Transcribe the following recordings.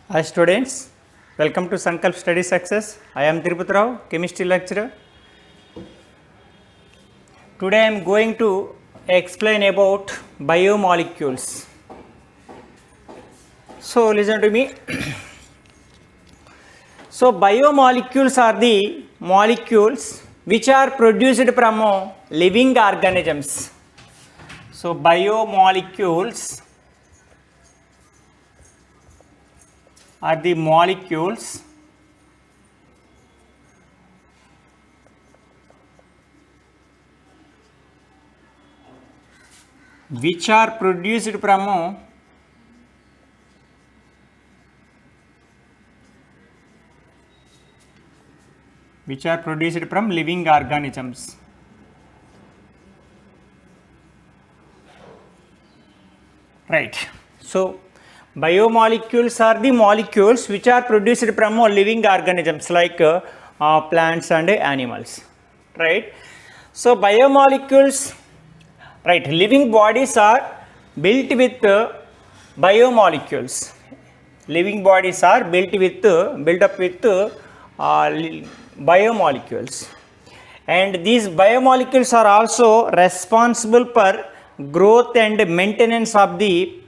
Hi students, welcome to Sankalp Study Success. I am Tirupati Rao, chemistry lecturer. Today I am going to explain about biomolecules. So listen to me. So biomolecules are the molecules which are produced from living organisms. So biomolecules are the molecules which are produced from living organisms. Right. So biomolecules are the molecules which are produced from living organisms like plants and animals. Right. So biomolecules, right, living bodies are built with biomolecules. Living bodies are built up with biomolecules, and these biomolecules are also responsible for growth and maintenance of the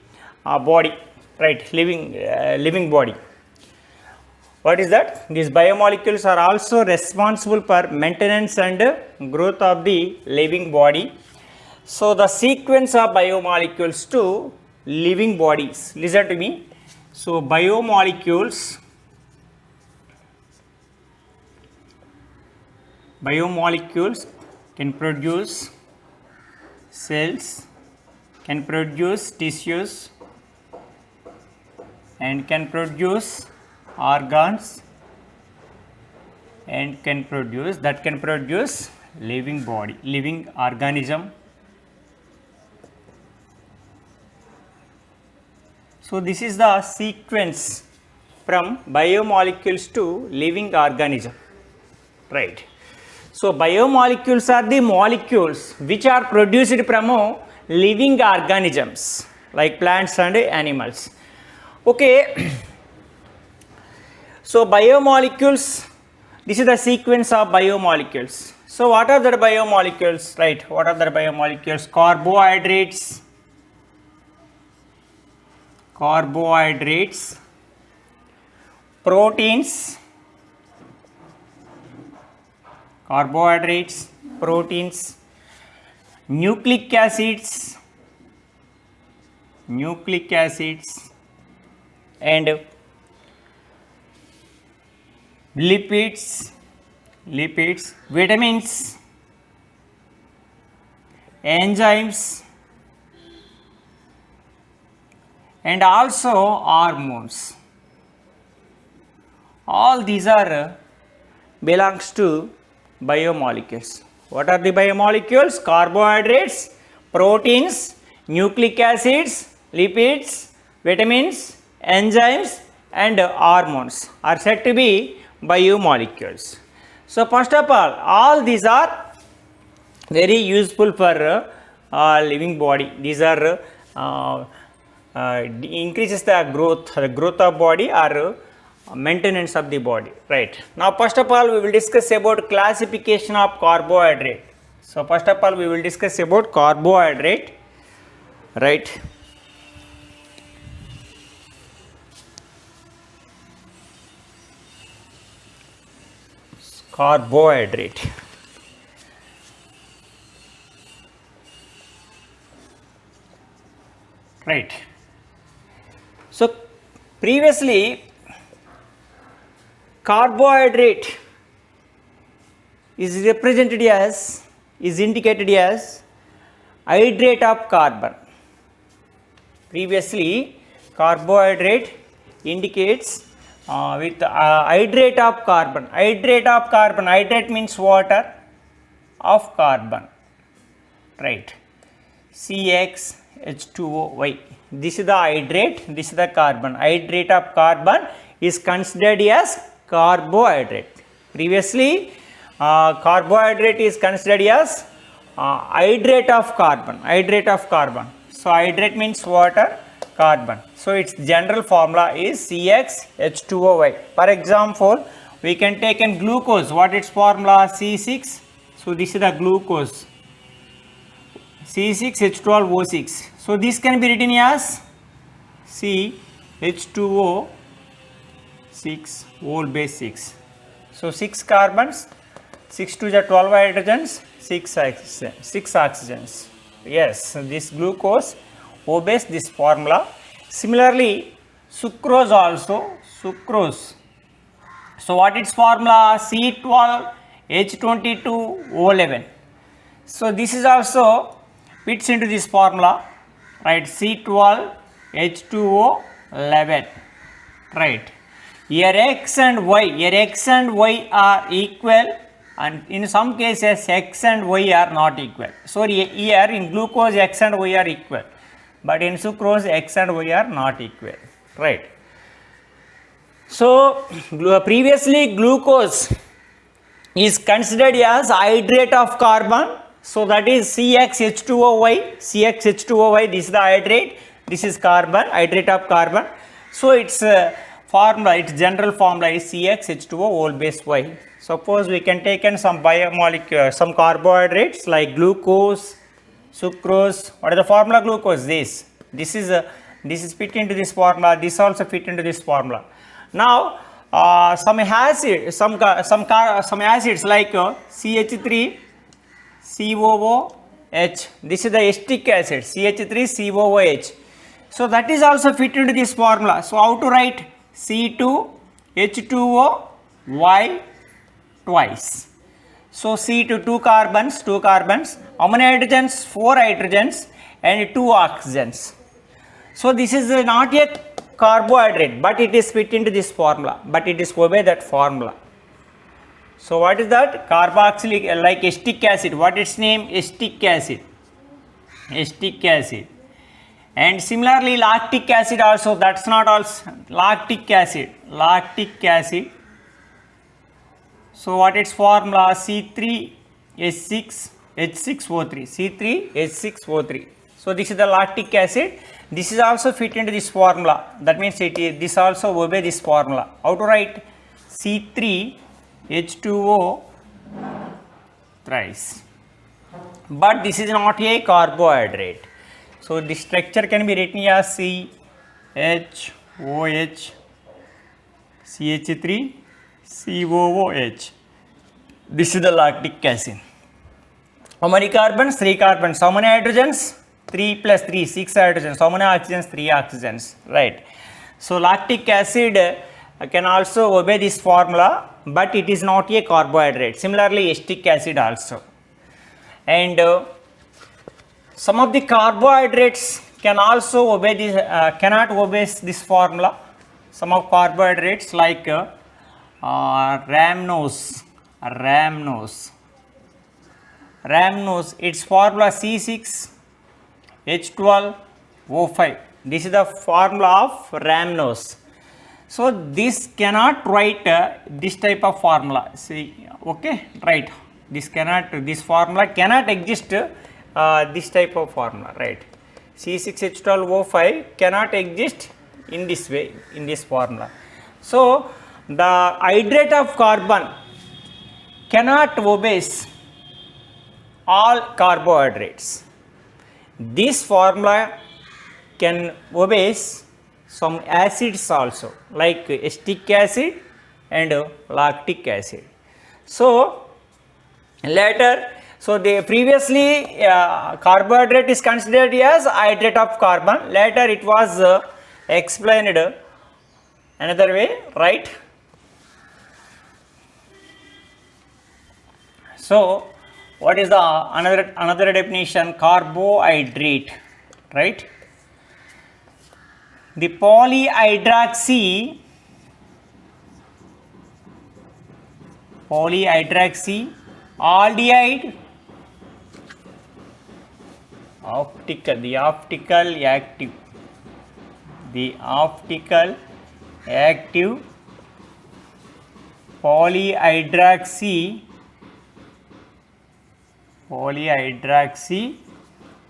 body, right, living body. What is that? These biomolecules are also responsible for maintenance and growth of the living body. So the sequence of biomolecules to living bodies, listen to me. So biomolecules can produce cells, can produce tissues, and can produce organs, and can produce living body, living organism. So this is the sequence from biomolecules to living organism, right? So biomolecules are the molecules which are produced from living organisms like plants and animals. Okay. So biomolecules, this is the sequence of biomolecules. So what are the biomolecules, right? What are the biomolecules? Carbohydrates, proteins, nucleic acids, and lipids, vitamins, enzymes, and also hormones. All these are belongs to biomolecules. What are the biomolecules? Carbohydrates, proteins, nucleic acids, lipids, vitamins, enzymes, and hormones are said to be biomolecules. So first of all these are very useful for living body. These are increases the growth of body or maintenance of the body, right? Now first of all we will discuss about classification of carbohydrate. So first of all we will discuss about carbohydrate, right? Carbohydrate. Right. So previously carbohydrate is indicated as hydrate of carbon. Previously carbohydrate indicates with hydrate of carbon. Hydrate means water of carbon, right? CxH2O. This is the hydrate, this is the carbon. Hydrate of carbon is considered as carbohydrate. Previously carbohydrate is considered as hydrate of carbon. So hydrate means water, carbon. So its general formula is CxH2OY. For example, we can take in glucose. What its formula? C6. So this is the glucose. C6H12O6. So this can be written as CH2O6 whole base 6. So 6 carbons, 6 to the 12 hydrogens, 6 oxygens. Yes, this glucose obeys this formula. Similarly, sucrose also, sucrose. So what its formula? C12H22O11. So this is also fits into this formula, right? C12H2O11, right? Here X and Y are equal, and in some cases X and Y are not equal. So here in glucose X and Y are equal, but in sucrose X and Y are not equal, right? So previously glucose is considered as hydrate of carbon, so that is CxH2OY. CxH2OY, this is the hydrate, this is carbon, hydrate of carbon. So its formula, its general formula is CxH2O whole base Y. Suppose we can take in some biomolecule, some carbohydrates like glucose, sucrose. What is the formula? Glucose. This is fit into this formula. This also fit into this formula. Now some acids like CH3 COOH. This is the acetic acid, CH3 COOH. So that is also fit into this formula. So how to write? C2H2O Y twice. So C2 2 carbons, how many hydrogens? 4 hydrogens and 2 oxygens. So this is not a carbohydrate, but it is fit into this formula, but it is obey that formula. So what is that? Carboxylic, like acetic acid. What its name? Acetic acid. Acetic acid. And similarly lactic acid also, that's not also lactic acid. Lactic acid. So what its formula? C3H6O3. C3H6O3. So this is the lactic acid. This is also fit into this formula. That means this also obey this formula. How to write? C3H2O thrice. But this is not a carbohydrate. So the structure can be written as CHOH CH3 COOH. This is the lactic acid. How many carbons? 3 carbons. How many hydrogens? 3 plus 3, 6 hydrogens. How many oxygens? 3 oxygens, right? So lactic acid can also obey this formula, but it is not a carbohydrate. Similarly acetic acid also. And some of the carbohydrates can also obey this, cannot obey this formula. Some of carbohydrates like rhamnose, its formula C6H12O5. This is the formula of rhamnose. So this cannot write this type of formula. See, okay, right? This formula cannot exist. This type of formula, right? C6H12O5 cannot exist in this way, in this formula. So the hydrate of carbon cannot obey all carbohydrates. This formula can obey some acids also, like acetic acid and lactic acid. So later, the previously carbohydrate is considered as hydrate of carbon. Later it was explained another way, right? So what is the another definition? Carbohydrate, right? The polyhydroxy aldehyde the optical active polyhydroxy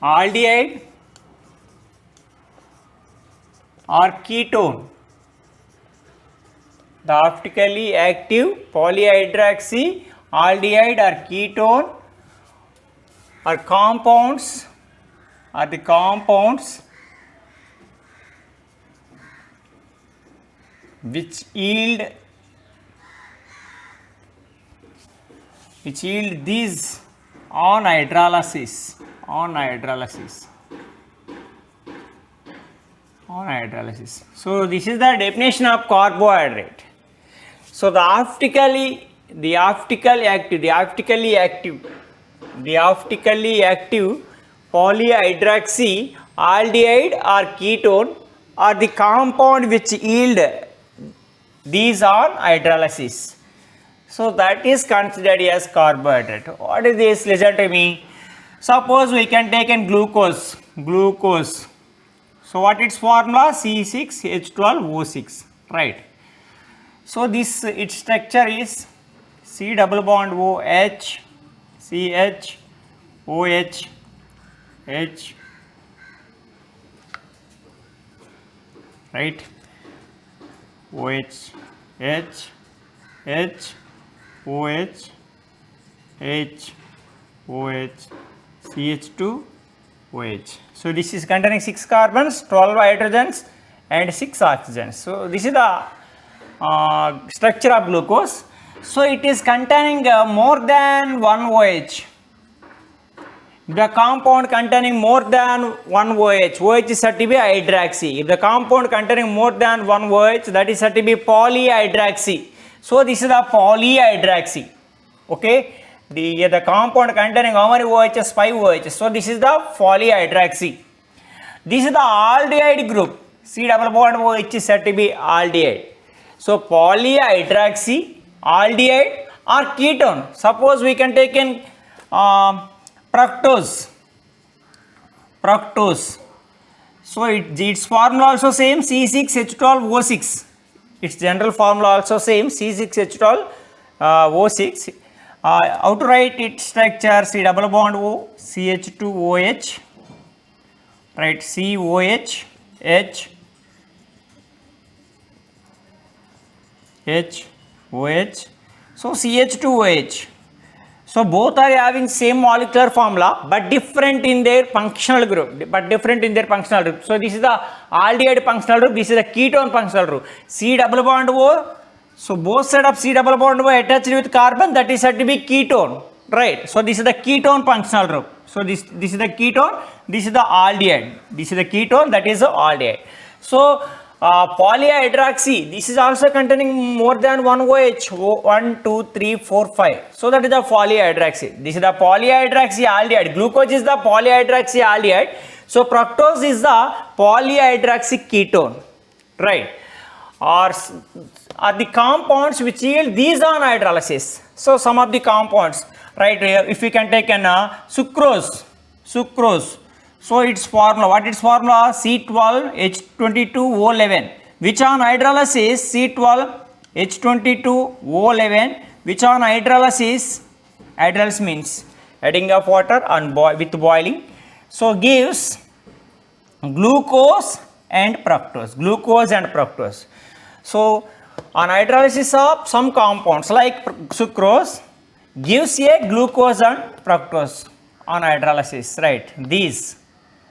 aldehyde or ketone. The optically active polyhydroxyaldehyde or ketone are compounds which yield these on hydrolysis. So this is the definition of carbohydrate. So the optically active polyhydroxyaldehyde or ketone are the compound which yield these on hydrolysis. So that is considered as carbohydrate. What is this? Listen to me. Suppose we can take in glucose. So what its formula? C6H12O6, right? So this its structure is C double bond OH, CH, OH, H, right? OH, H, OH, H, OH, CH2, OH. So this is containing 6 carbons, 12 hydrogens and 6 oxygens. So this is the structure of glucose. So it is containing more than one OH. The compound containing more than one OH is said to be hydroxy. If the compound containing more than one OH, that is said to be polyhydroxy. So this is the polyhydroxy. Okay. The compound containing how many OHs? 5 OHs. So this is the polyhydroxy. This is the aldehyde group. C double bond OH is said to be aldehyde. So polyhydroxy, aldehyde or ketone. Suppose we can take in fructose. So its formula also same, C6H12O6. Its general formula also same, C6H12O6. How to write its structure? C double bond O, CH2OH, right? COH, H, OH. So CH2OH. So both are having same molecular formula but different in their functional group. So this is the aldehyde functional group. This is the ketone functional group. C double bond O. So both side of C double bond O attached with carbon, that is said to be ketone, right? So this is the ketone functional group. So this is the ketone. This is the aldehyde. This is the ketone. That is the aldehyde. So polyhydroxy, this is also containing more than one OH, 1, 2, 3, 4, 5. So that is the polyhydroxy. This is the polyhydroxy aldehyde. Glucose is the polyhydroxy aldehyde. So fructose is the polyhydroxy ketone, right? Or are the compounds which yield these on hydrolysis. So some of the compounds, right? If we can take an sucrose. So its formula, what its formula? C12H22O11, which on hydrolysis, C12H22O11, which on hydrolysis means adding of water and with boiling, so gives glucose and fructose. So on hydrolysis of some compounds like sucrose gives a glucose and fructose on hydrolysis, right?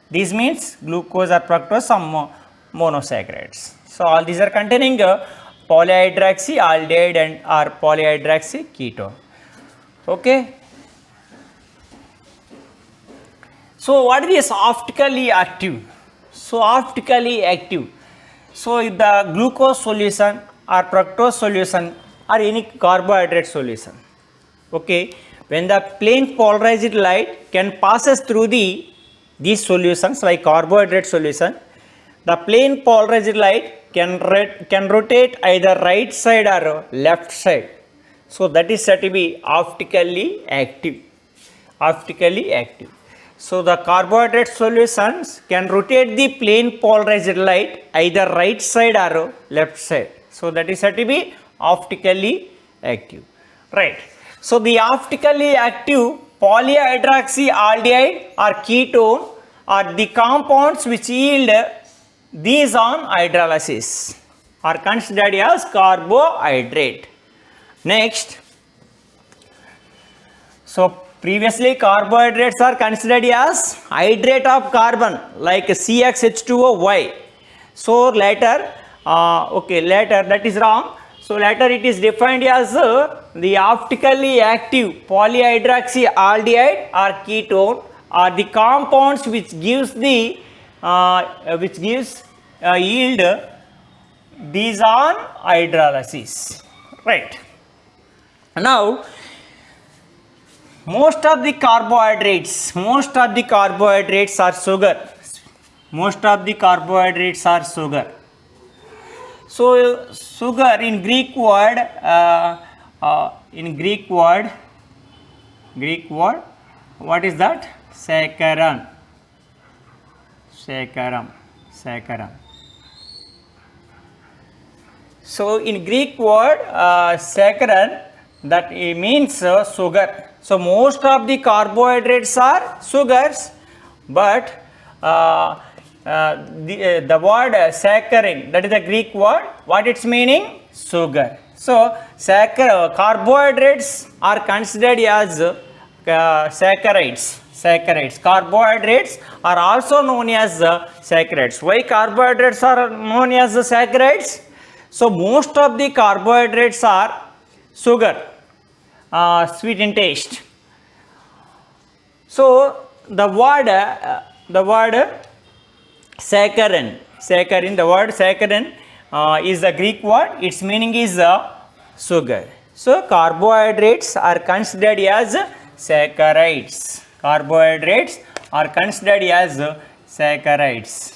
These means glucose or fructose, some monosaccharides. So all these are containing polyhydroxy aldehyde and or polyhydroxy ketone. Okay. So what is this optically active? So if the glucose solution or fructose solution or any carbohydrate solution, okay, when the plane polarized light can passes through these solutions like carbohydrate solution, the plane polarized light can rotate either right side or left side. So that is said to be optically active. So the carbohydrate solutions can rotate the plane polarized light either right side or left side. So that is said to be optically active, right? So the optically active polyhydroxyaldehyde or ketone are the compounds which yield these on hydrolysis are considered as carbohydrate. Next, so previously carbohydrates are considered as hydrate of carbon like CxH2O. So later, later that is wrong. So later it is defined as the optically active polyhydroxyaldehyde or ketone are the compounds which gives the yield these on hydrolysis, right? Now most of the carbohydrates are sugar. Most of the carbohydrates are sugar. So sugar in Greek word what is that? Saccharin. So in Greek word saccharin, that means sugar. So most of the carbohydrates are sugars, but the word saccharin, that is the Greek word, what its meaning? Sugar. So carbohydrates are considered as saccharides. Carbohydrates are also known as saccharides. Why carbohydrates are known as saccharides? So most of the carbohydrates are sugar, sweet in taste. So the word saccharin, the word saccharin is the Greek word. Its meaning is sugar. So carbohydrates are considered as saccharides. Carbohydrates are considered as saccharides.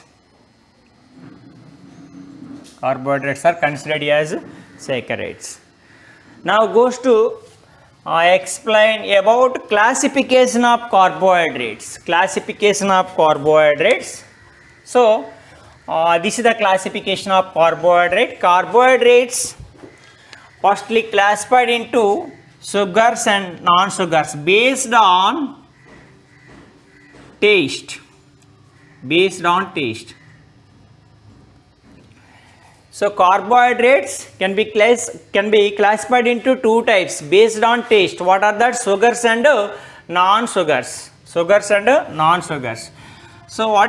Now goes to explain about classification of carbohydrates. So this is the classification of carbohydrate. Carbohydrates firstly classified into sugars and non-sugars based on taste. So carbohydrates can be classified into two types based on taste. What are that? Sugars and non-sugars. So what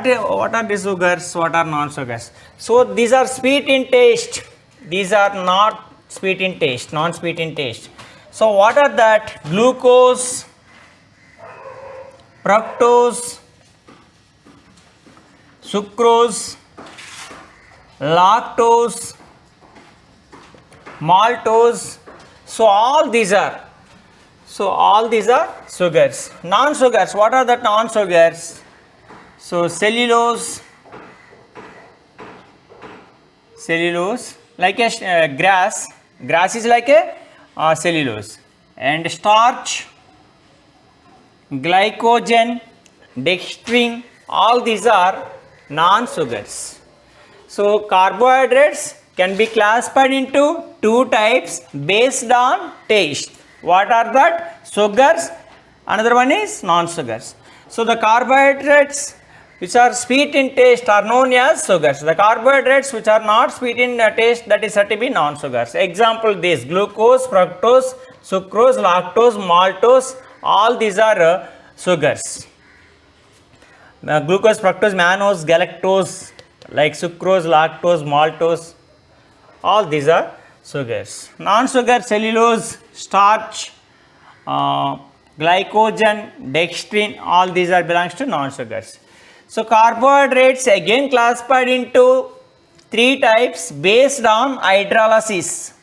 are the sugars? What are non-sugars? So these are sweet in taste. These are not sweet in taste, non-sweet in taste. So what are that? Glucose, fructose, sucrose, lactose, maltose. So all these are sugars. Non-sugars, what are the non-sugars? So cellulose, like a grass is like a cellulose, and starch, glycogen, dextrin, all these are non-sugars. So carbohydrates can be classified into two types based on taste. What are that? Sugars, another one is non-sugars. So the carbohydrates which are sweet in taste are known as sugars. The carbohydrates which are not sweet in taste, that is said to be non-sugars. Example, this glucose, fructose, sucrose, lactose, maltose, all these are sugars. Glucose, fructose, mannose, galactose, like sucrose, lactose, maltose, all these are sugars. Non-sugar, cellulose, starch, glycogen, dextrin, all these are belongs to non-sugars. So carbohydrates again classified into three types based on hydrolysis.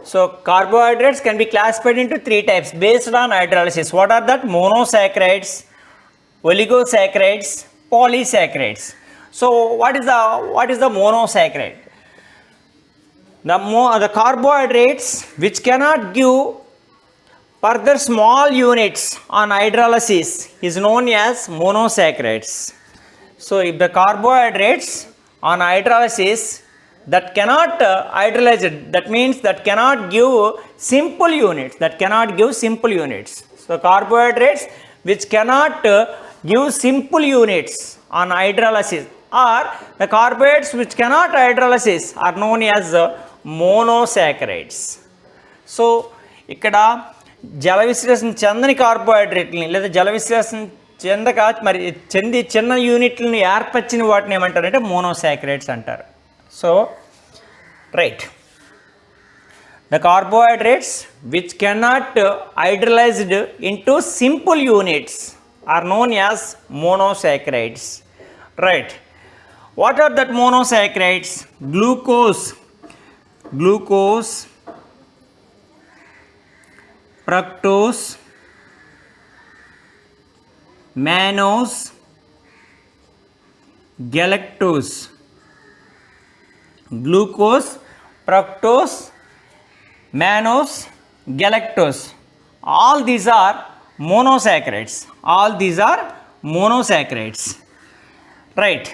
So carbohydrates can be classified into three types based on hydrolysis. What are that? Monosaccharides, oligosaccharides, polysaccharides. So what is the monosaccharide? The carbohydrates which cannot give further small units on hydrolysis is known as monosaccharides. So if the carbohydrates on hydrolysis that cannot hydrolyze it. That means that cannot give simple units. That cannot give simple units. So carbohydrates which cannot give simple units on hydrolysis, or the carbohydrates which cannot hydrolysis are known as monosaccharides. So ఇక్కడ జల విశ్లేషణ చెందని కార్బోహైడ్రేట్ని లేదా జల విశ్లేషణ చెందక మరి చిన్న యూనిట్లను ఏర్పరిచిన వాటిని ఏమంటారంటే మోనోసాకరైడ్స్ అంటారు. So right, the carbohydrates which cannot hydrolysed into simple units are known as monosaccharides. Right, what are that monosaccharides? Glucose, fructose, mannose, galactose. Glucose, fructose, mannose, galactose. All these are monosaccharides. All these are monosaccharides. Right.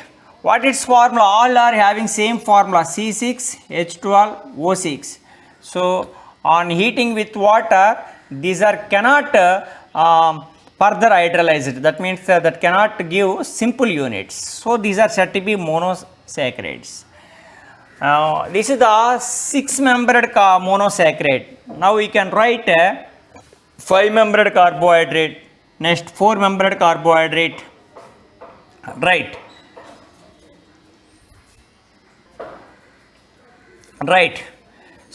What its formula? All are having same formula, C6H12O6. So on heating with water, these are cannot further hydrolyzed. That means that cannot give simple units. So these are said to be monosaccharides. This is the 6-membered monosaccharide. Now we can write a 5-membered carbohydrate, next 4-membered carbohydrate. Right. Right.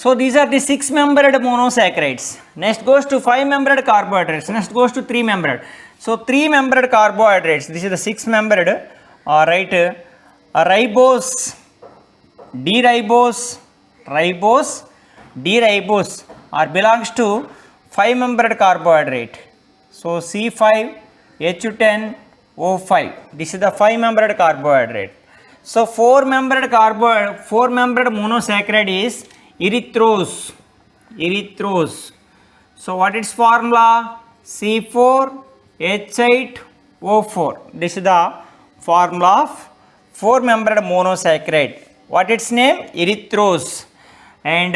So these are the 6-membered monosaccharides. Next goes to 5-membered carbohydrates. Next goes to 3-membered. So 3-membered carbohydrates. This is the 6-membered. Right. Ribose, D-ribose, D-ribose or belongs to 5-membered carbohydrate. So C5H10O5. This is the 5-membered carbohydrate. So 4-membered monosaccharide is erythrose. So what its formula? C4H8O4. This is the formula of 4-membered monosaccharide. What its name? Erythrose. And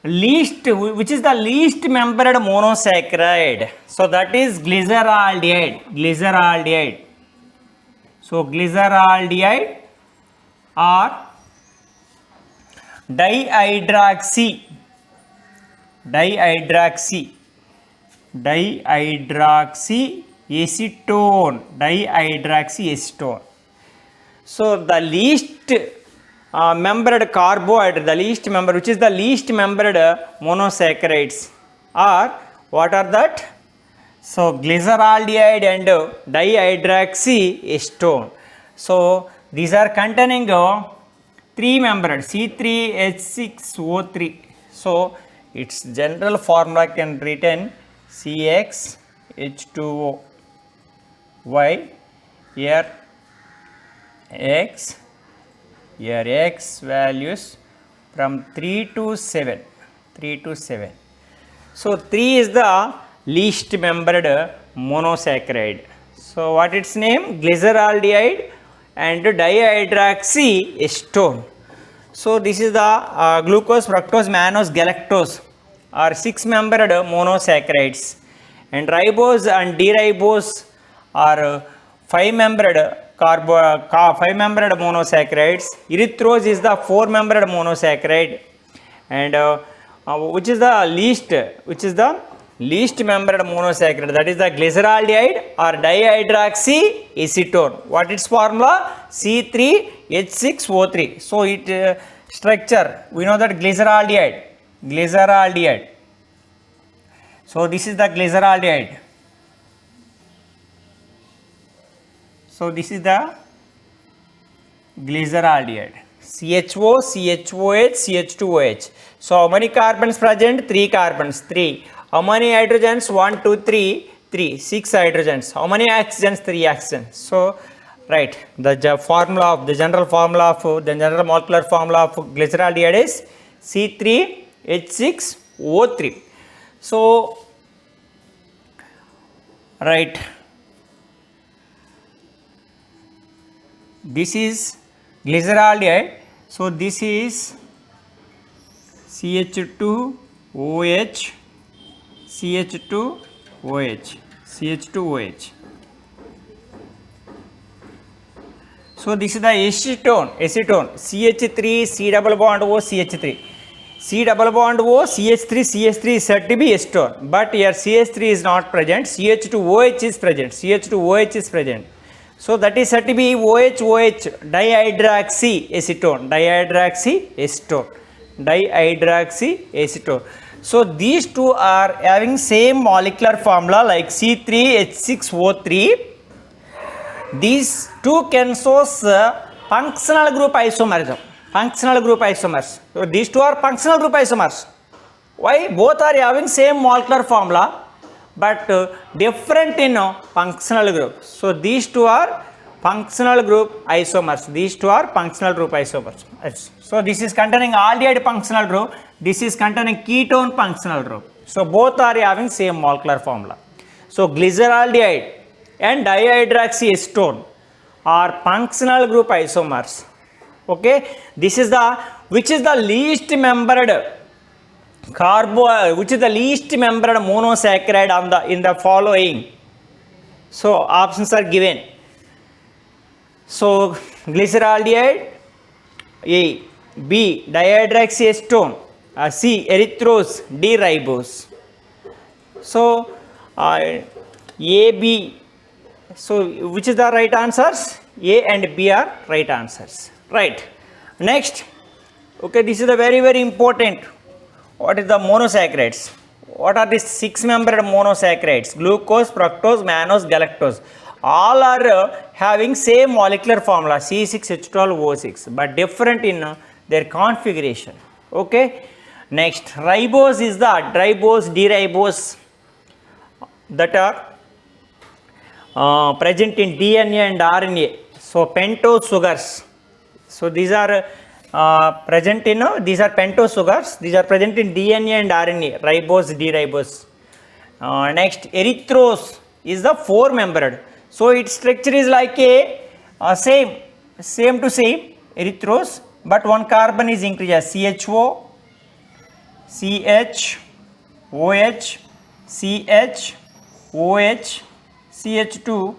which is the least membered monosaccharide? So that is glyceraldehyde. So glyceraldehyde or dihydroxyacetone. So the least membered carbohydrate, the least member, which is the least membered monosaccharides are, what are that? So glyceraldehyde and dihydroxyacetone. So these are containing 3-membered C3H6O3. So its general formula can written CxH2O. Why? Here X values from 3 to 7. So 3 is the least membered monosaccharide. So what its name? Glyceraldehyde and dihydroxyacetone. So this is the glucose, fructose, mannose, galactose are 6-membered monosaccharides, and ribose and D-ribose are 5-membered 5-membered monosaccharides. Erythrose is the 4-membered monosaccharide, and which is the least membered monosaccharide, that is the glyceraldehyde or dihydroxyacetone. What its formula? C3H6O3. So it structure, we know that glyceraldehyde. So this is the glyceraldehyde. So this is the glyceraldehyde. CHO, CHOH, CH2OH. So how many carbons present? 3 carbons. 3. How many hydrogens? 1, 2, 3. 3. 6 hydrogens. How many oxygens? 3 oxygens. So right, the general molecular formula of glyceraldehyde is C3H6O3. So right, this is glyceraldehyde. So this is CH2OH, CH2OH, CH2OH. So this is the acetone, CH3 C double bond O CH3, C double bond O CH3, CH3 is said to be acetone, but here CH3 is not present, CH2OH is present, CH2OH is present. So that is said to be OH, dihydroxyacetone, dihydroxyacetone. So these two are having same molecular formula like C3H6O3. These two can show functional group isomerism. So these two are functional group isomers. Why? Both are having same molecular formula but different in functional group. So these two are functional group isomers. So this is containing aldehyde functional group. This is containing ketone functional group. So both are having same molecular formula. So glyceraldehyde and dihydroxyacetone are functional group isomers. Okay, this is the which is the least membered monosaccharide in the following. So options are given. So glyceraldehyde, A, B dihydroxyacetone, C erythrose, D ribose. So A, B. So which is the right answers? A and B are right answers. Right. Next. Okay, this is the very important. What is the monosaccharides? What are the 6-membered monosaccharides? Glucose, fructose, mannose, galactose. All are having same molecular formula C6H12O6 but different in their configuration. Okay. Next, ribose is the ribose, D-ribose that are present in DNA and RNA. So pentose sugars. So these are present in these are pentose sugars. These are present in DNA and RNA. Ribose, D-ribose. Next, erythrose is the 4-membered. So its structure is like a same to same erythrose, but one carbon is increased. CHO, CH, OH, CH, OH, CH2,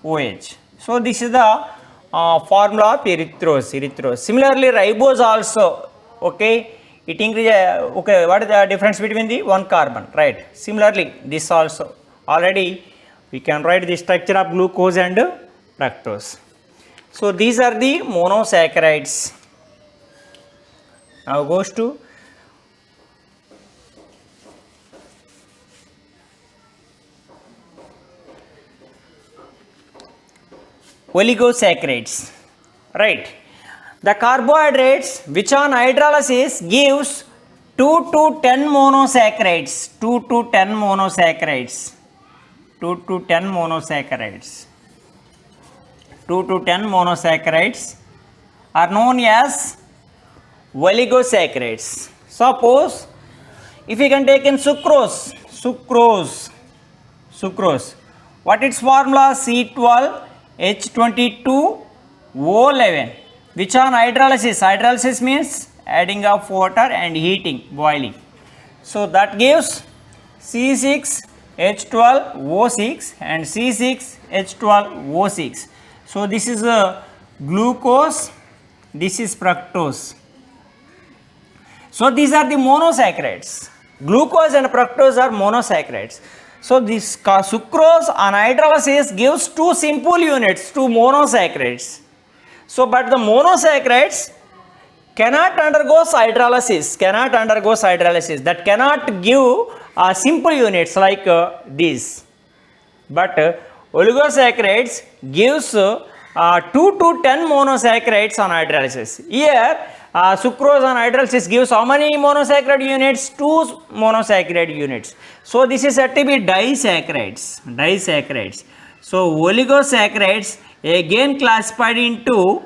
OH. So this is the formula of erythrose. Similarly, ribose also. Okay, it increases. Okay, what is the difference between the one carbon? Right. Similarly, this also already we can write the structure of glucose and fructose. So these are the monosaccharides. Now goes to oligosaccharides. Right. The carbohydrates which on hydrolysis gives 2 to 10 monosaccharides. 2 to 10 monosaccharides. 2 to 10 monosaccharides. 2 to 10 monosaccharides are known as oligosaccharides. Suppose if we can take in sucrose. What its formula? C12H22O11 which on hydrolysis means adding of water and heating, boiling. So that gives C6H12O6 and C6H12O6. So this is glucose, this is fructose. So these are the monosaccharides. Glucose and fructose are monosaccharides. So this sucrose on hydrolysis gives 2 simple units, 2 monosaccharides. So but the monosaccharides cannot undergo hydrolysis. That cannot give simple units like these. But oligosaccharides gives 2 to 10 monosaccharides on hydrolysis. Here sucrose on hydrolysis gives how many monosaccharide units? 2 monosaccharide units. So this is said to be disaccharides. So oligosaccharides again classified into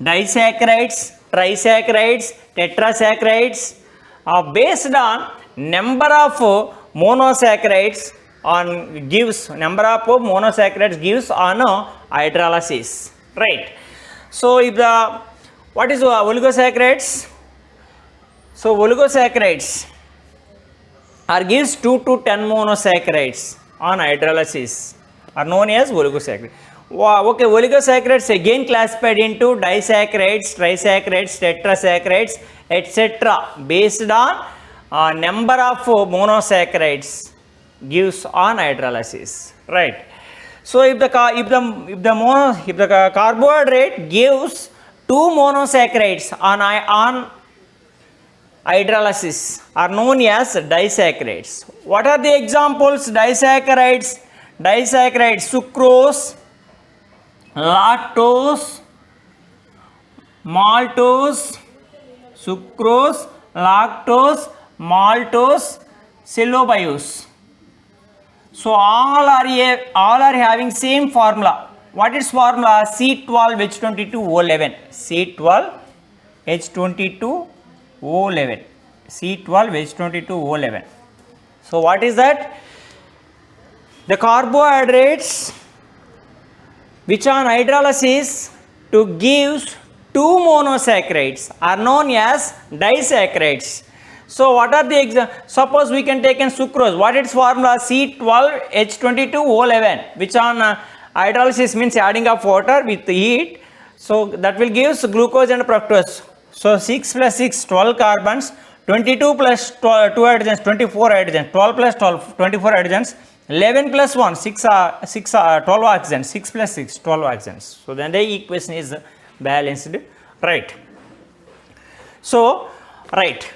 disaccharides, trisaccharides, tetrasaccharides based on number of monosaccharides on hydrolysis. Right. So if the What is oligosaccharides? So oligosaccharides are gives 2 to 10 monosaccharides on hydrolysis are known as oligosaccharides. Okay, oligosaccharides again classified into disaccharides, trisaccharides, tetrasaccharides, etc. based on number of monosaccharides gives on hydrolysis, right? So if the carbohydrate gives 2 monosaccharides on hydrolysis are known as disaccharides. What are the examples? Disaccharides, sucrose, lactose, maltose, sucrose, lactose, maltose, cellobiose. So all are having same formula. What is formula? C12H22O11. C12H22O11. C12H22O11. So what is that? The carbohydrates which on hydrolysis to gives 2 monosaccharides are known as disaccharides. So what are the examples? Suppose we can take in sucrose. What is formula? C12H22O11, which on hydrolysis means adding of water with heat. So that will give glucose and fructose. So 6 plus 6, 12 carbons, 22 plus 2 hydrogens, 24 hydrogens, 12 plus 12, 24 hydrogens, 11 plus 1, 12 oxygens, 6 plus 6, 12 oxygens. So then the equation is balanced, right? So, right.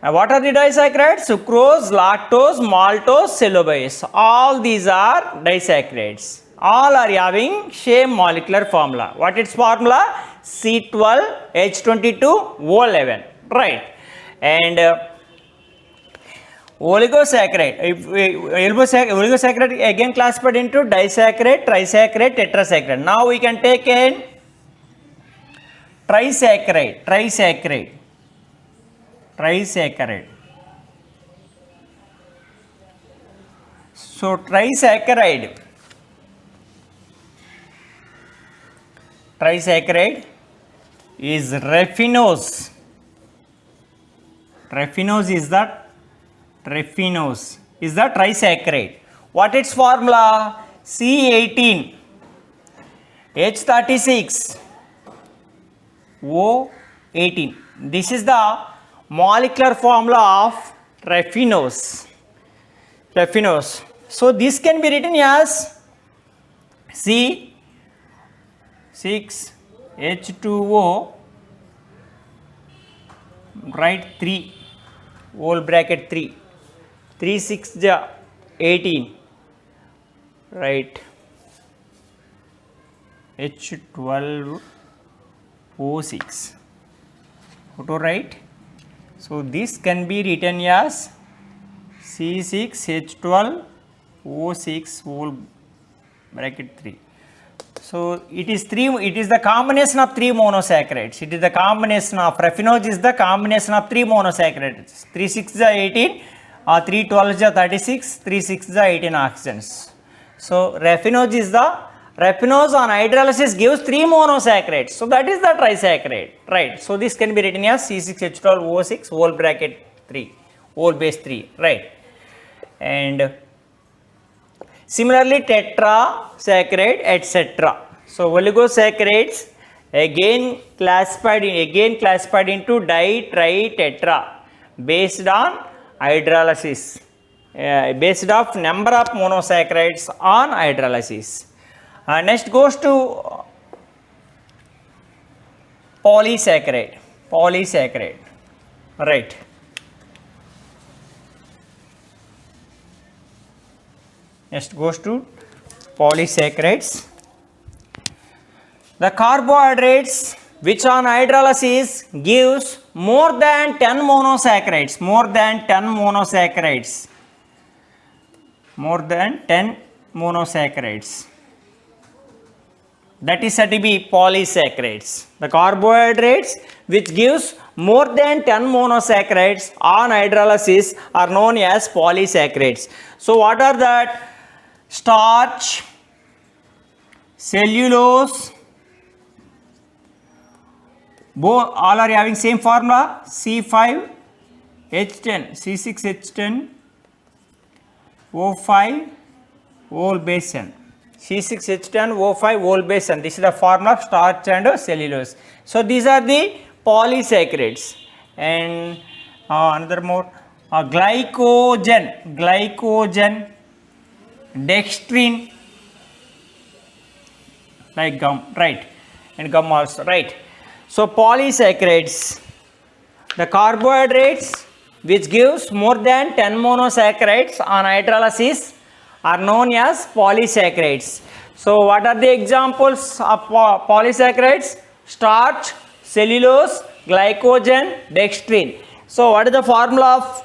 What are the disaccharides? Sucrose, lactose, maltose, cellobiose. All these are disaccharides. All are having same molecular formula. What is formula? C12H22O11. Right. And oligosaccharide again classified into disaccharide, trisaccharide, tetrasaccharide. Now we can take in trisaccharide. So trisaccharide is raffinose. Raffinose is the trisaccharide. What its formula? C18 H36 O18. This is the molecular formula of raffinose. So this can be written as C6H2O, right, 3 whole bracket 3, 3 6 ja 18, right, H12O6. Photo, right? So this can be written as C6H12O6 whole bracket 3. So it is the combination of 3 monosaccharides. It is the combination of raffinose is the combination of 3 monosaccharides. 3 6 is 18, 3 12 is 36, 3 6 is 18 oxygens. So raffinose on hydrolysis gives 3 monosaccharides. So that is the trisaccharide, right? So this can be written as C6H12O6 whole bracket 3, whole base 3, right? And similarly tetrasaccharide, etc. So oligosaccharides again classified into di, tri, tetra based on hydrolysis, based of number of monosaccharides on hydrolysis. Next goes to polysaccharide, right? Next goes to polysaccharides. The carbohydrates which on hydrolysis gives more than 10 monosaccharides, that is said to be polysaccharides. The carbohydrates which gives more than 10 monosaccharides on hydrolysis are known as polysaccharides. So what are that? Starch, cellulose, all are having same formula, C5H10, C6H10, O5, whole base N. C6H10, O5, whole base N. This is the formula of starch and cellulose. So these are the polysaccharides. And another more, glycogen, dextrin, like gum, right? And gum also, right? So polysaccharides, the carbohydrates which gives more than 10 monosaccharides on hydrolysis are known as polysaccharides. So what are the examples of polysaccharides? Starch, cellulose, glycogen, dextrin. So what is the formula of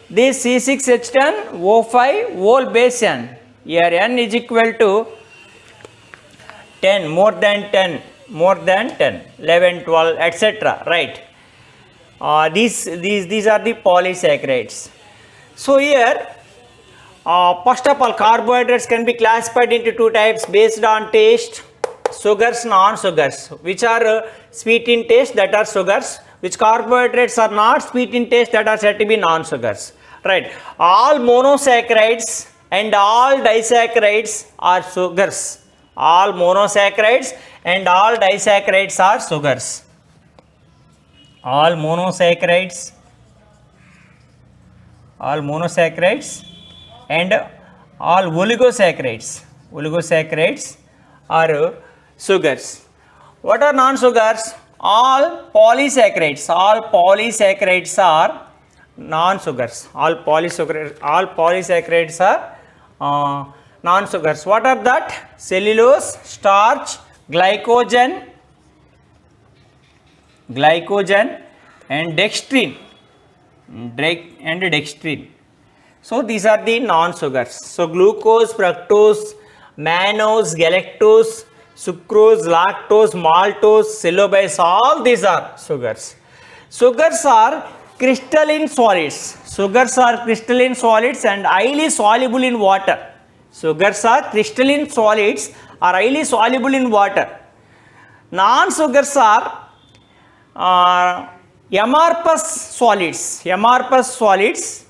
this C6H10, O5, whole base N? Here N is equal to 10, more than 10, 11, 12, etc. Right? These are the polysaccharides. So here, first of all, carbohydrates can be classified into two types based on taste: sugars, non-sugars. Which are sweet in taste, that are sugars. Which carbohydrates are not sweet in taste, that are said to be non-sugars. Right? All monosaccharides and all disaccharides are sugars. All monosaccharides and all disaccharides are sugars. All monosaccharides and all oligosaccharides are sugars. What are non-sugars? All polysaccharides are non-sugars. All polysaccharides are non-sugars. What are that? Cellulose, starch, glycogen and dextrin. So these are the non-sugars. So glucose, fructose, mannose, galactose, sucrose, lactose, maltose, cellulose, all these are sugars. Sugars are crystalline solids. And highly soluble in water. Sugars are crystalline solids are highly soluble in water. Non-sugars are amorphous solids.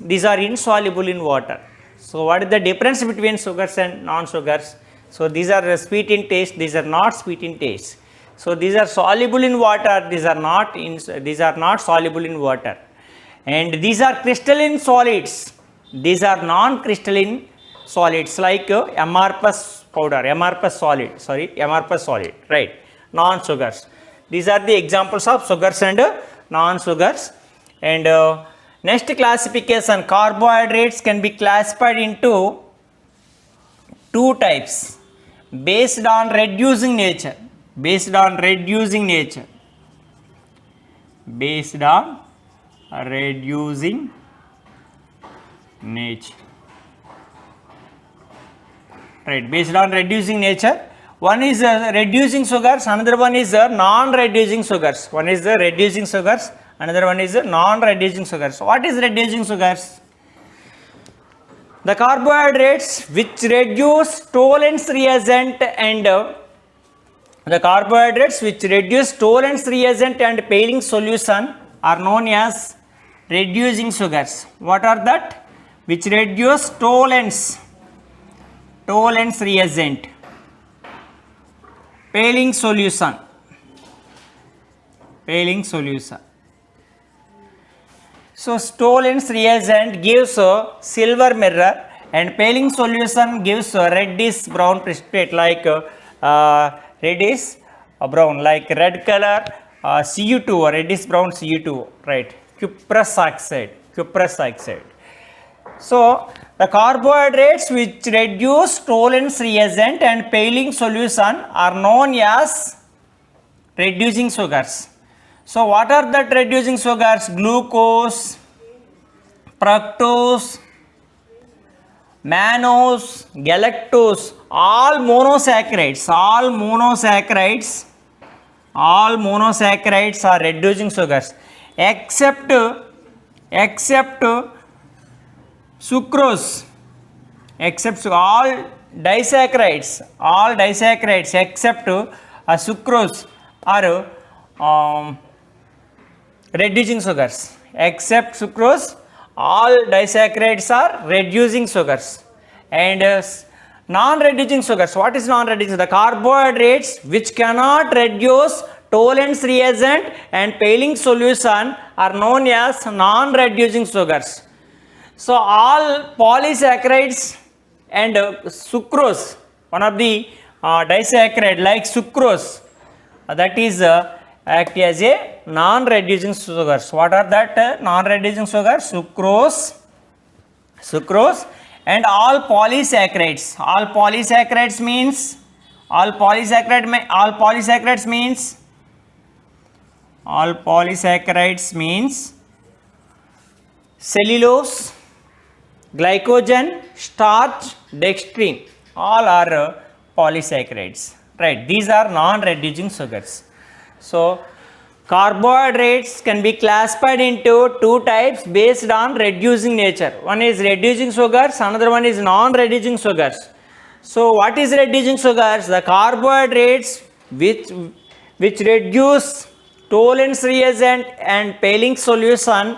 These are insoluble in water. So what is the difference between sugars and non-sugars? So these are sweet in taste, these are not sweet in taste. So these are soluble in water, these are not soluble in water. And these are crystalline solids, these are non-crystalline solids like amorphous solid, right? Non-sugars. These are the examples of sugars and non-sugars. And next classification, carbohydrates can be classified into two types based on reducing nature. Right, based on reducing nature. One is reducing sugars, another one is non-reducing sugars. One is the reducing sugars, another one is non-reducing sugars. What is reducing sugars? The carbohydrates which reduce Tollens reagent and Paling solution are known as reducing sugars. What are that? Which reduce Tollens reagent, Paling solution. So Tollens reagent gives a silver mirror and Paling solution gives a reddish brown precipitate like reddish brown, like red color Cu2 or reddish brown Cu2, right? Cuprous oxide. So the carbohydrates which reduce Tollens reagent and Paling solution are known as reducing sugars. So what are that reducing sugars? Glucose, fructose, mannose, galactose, all monosaccharides are reducing sugars except sucrose, all disaccharides except sucrose are reducing sugars. Except sucrose, all disaccharides are reducing sugars. And non-reducing sugars. What is non-reducing? The carbohydrates which cannot reduce Tollens reagent and Paling solution are known as non-reducing sugars. So all polysaccharides and sucrose, one of the disaccharide like sucrose, that is act as a non-reducing sugars. What are that non-reducing sugars? Sucrose and all polysaccharides. All polysaccharides means cellulose, glycogen, starch, dextrin, all are polysaccharides, right? These are non-reducing sugars. So carbohydrates can be classified into two types based on reducing nature. One is reducing sugars, another one is non-reducing sugars. So what is reducing sugars? The carbohydrates which reduce Tollens reagent and Paling solution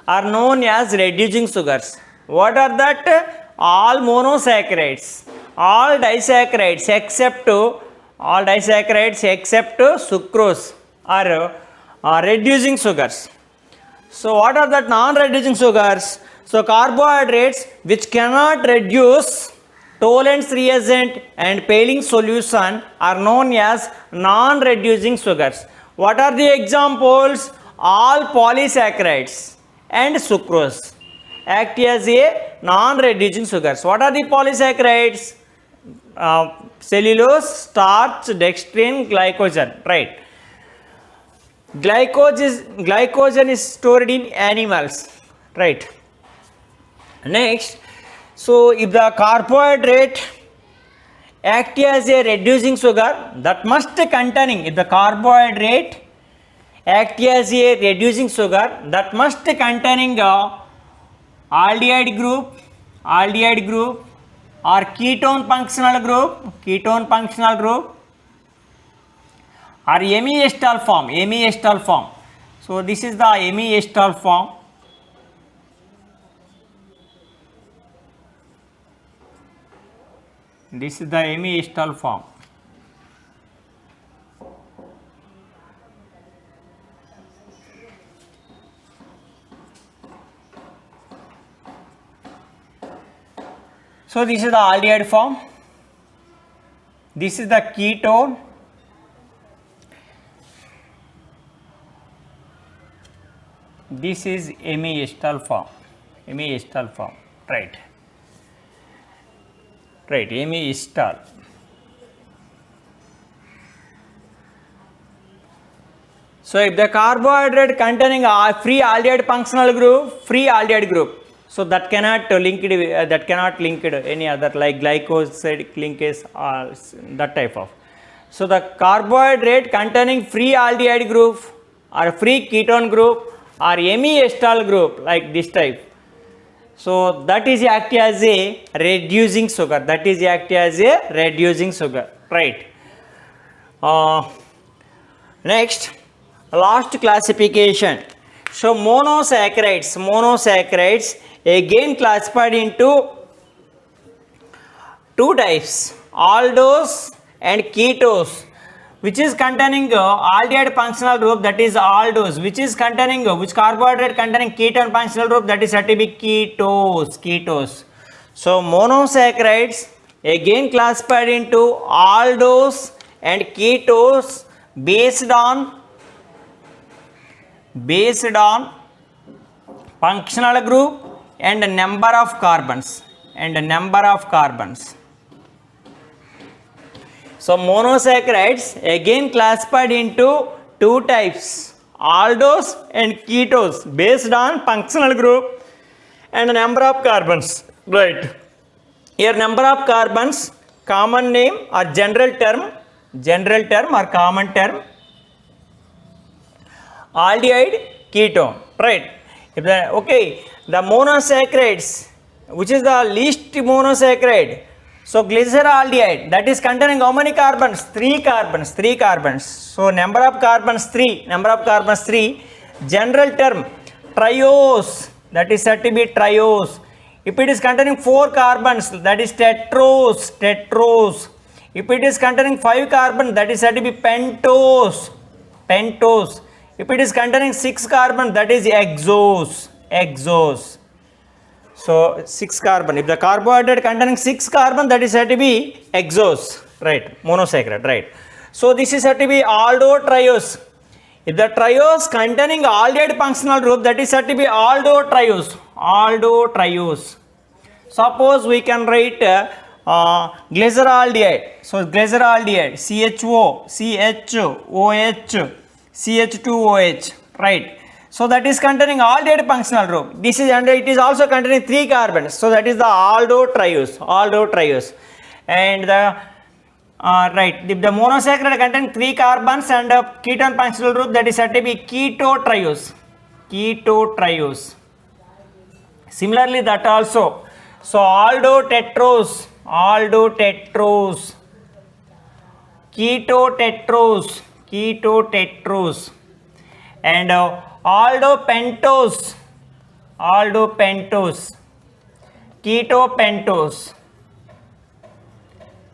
are known as reducing sugars. What are that? All monosaccharides, all disaccharides except sucrose are reducing sugars. So what are that non-reducing sugars? So carbohydrates which cannot reduce Tollens reagent and Paling solution are known as non-reducing sugars. What are the examples? All polysaccharides and sucrose act as a non-reducing sugars. What are the polysaccharides? Cellulose, starch, dextrin, glycogen, right? Glycogen is stored in animals, right? Next, so if the carbohydrate act as a reducing sugar, that must containing, if the carbohydrate act as a reducing sugar, that must containing aldehyde group or ketone functional group or amiestal form. So this is the amiestal form. This is the amiestal form. So this is the aldehyde form. This is the ketone. This is amiestal form. Right, amiestal. So if the carbohydrate containing a free aldehyde functional group, so that cannot link it any other like glycosidic linkage or that type of. So the carbohydrate containing free aldehyde group or free ketone group or amiestal group like this type. So that is act as a reducing sugar. Right. Next, last classification. So monosaccharides again classified into two types, aldose and ketose, which is containing aldehyde functional group, that is aldose, which carbohydrate containing ketone functional group, that is said to be ketose. So monosaccharides again classified into aldose and ketose based on functional group and number of carbons. So monosaccharides again classified into two types, aldose and ketose based on functional group and number of carbons. Right. Here number of carbons, common name or general term or common term, aldehyde, ketone. Right. The monosaccharides, which is the least monosaccharide, So glyceraldehyde, that is containing how many carbons? 3 carbons, 3 carbons. So number of carbons 3, number of carbons 3. General term triose, that is said to be triose. If it is containing 4 carbons, that is tetrose, tetrose. If it is containing 5 carbon, that is said to be pentose, pentose. If it is containing 6 carbon, that is exose, exose. So 6 carbon. If the carbohydrate containing 6 carbon, that is said to be exose, right? Monosaccharide, right? So this is said to be aldotriose. If the triose containing aldehyde functional group, that is said to be aldotriose, aldotriose. Suppose we can write glyceraldehyde. So glyceraldehyde, CHO, CHOH, CH2OH, right? So that is containing aldehyde functional group. This is, and it is also containing 3 carbons. So that is the aldotriose, aldotriose. And the right, if the monosaccharide contains 3 carbons and a ketone functional group, that is said to be ketotriose, ketotriose. Similarly, that also. So aldotetrose, aldotetrose, ketotetrose, ketotetrose, and aldopentose, aldopentose, ketopentose,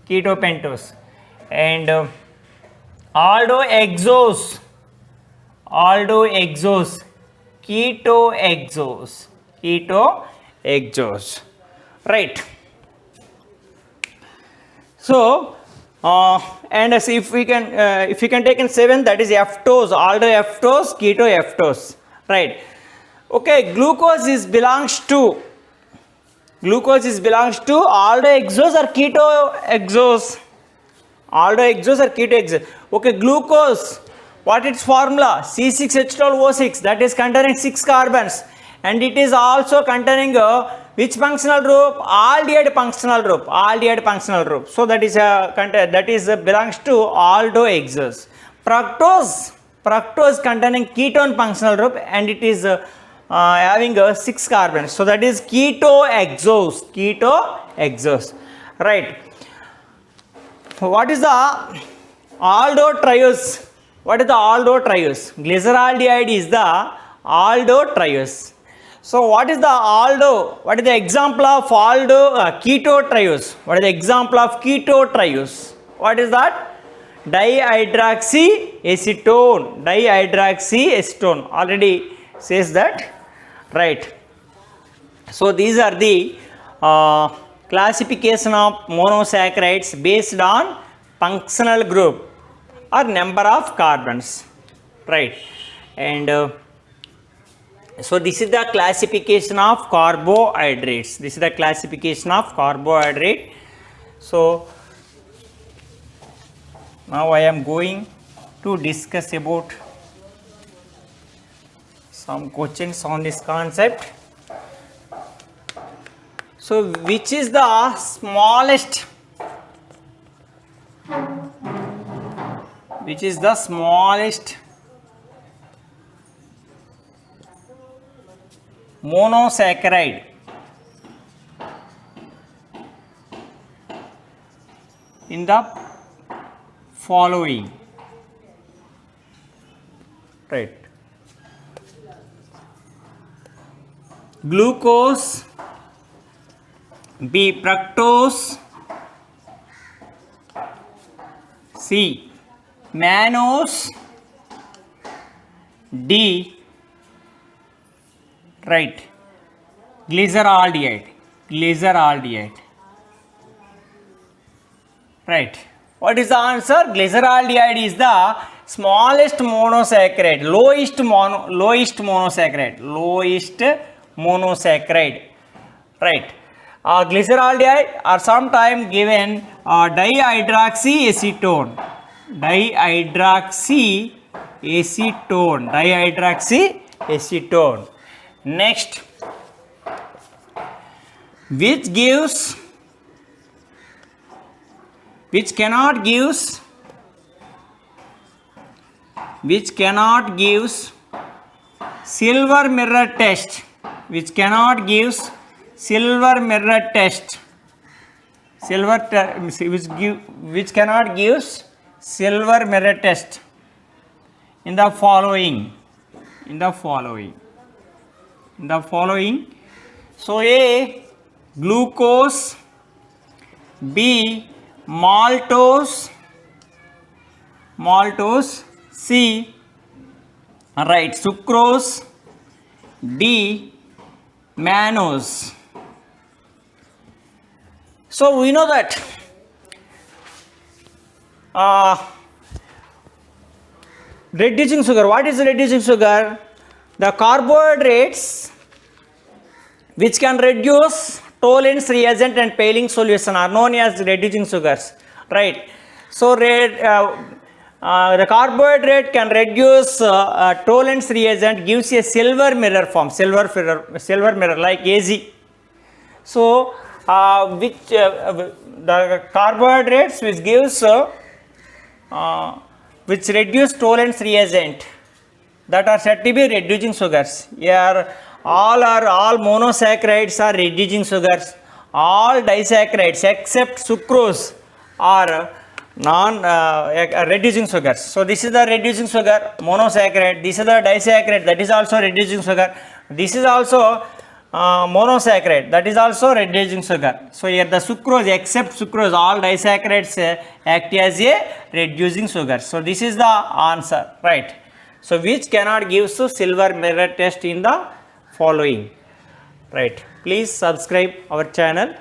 ketopentose, and aldoexose, aldoexose, ketoexose, ketoexose, right? So and as if we can take in 7, that is Ftose, aldoftose, ketoftose, right? Okay, glucose belongs to aldoexose or ketoexose, aldoexose or ketoexose. Okay, glucose, what its formula? C6H12O6, that is containing 6 carbons, and it is also containing which functional group? Aldehyde functional group, aldehyde functional group. So that is belongs to aldoexose. Fructose containing ketone functional group, and it is having 6 carbons. So that is ketoexose, ketoexose, right? What is the aldotriose? What is the aldotriose? Glyceraldehyde is the aldotriose. So what is the aldo? What is the example of ketotriose? What is the example of ketotriose? What is that? Dihydroxyacetone. Dihydroxyacetone already says that, right? So these are the classification of monosaccharides based on functional group or number of carbons, right? And so this is the classification of carbohydrates. This is the classification of carbohydrate. So now I am going to discuss about some questions on this concept. So which is the smallest? Which is the smallest monosaccharide in the following, right? Glucose, B fructose, C mannose, D right glyceraldehyde, glyceraldehyde, right? What is the answer? Glyceraldehyde is the smallest monosaccharide, lowest monosaccharide, right? Glyceraldehyde are sometimes given dihydroxyacetone, dihydroxyacetone. Next, which cannot gives silver mirror test, which cannot gives silver mirror test, which cannot give silver mirror test in the following. So A, glucose, B, maltose, C, right, sucrose, D, mannose. So we know that reducing sugar. What is reducing sugar? The carbohydrates which can reduce Tollens reagent and Paling solution are known as reducing sugars, right? So the carbohydrate can reduce Tollens reagent, gives a silver mirror form, silver mirror like AZ. So the carbohydrates which gives which reduce Tollens reagent, that are said to be reducing sugars. Here all monosaccharides are reducing sugars. All disaccharides except sucrose are reducing sugars. So this is the reducing sugar, monosaccharide. This is the disaccharide, that is also reducing sugar. This is also monosaccharide, that is also reducing sugar. So here the sucrose, except sucrose, all disaccharides act as a reducing sugar. So this is the answer, right? So which cannot give silver mirror test in the following, right? Please subscribe our channel.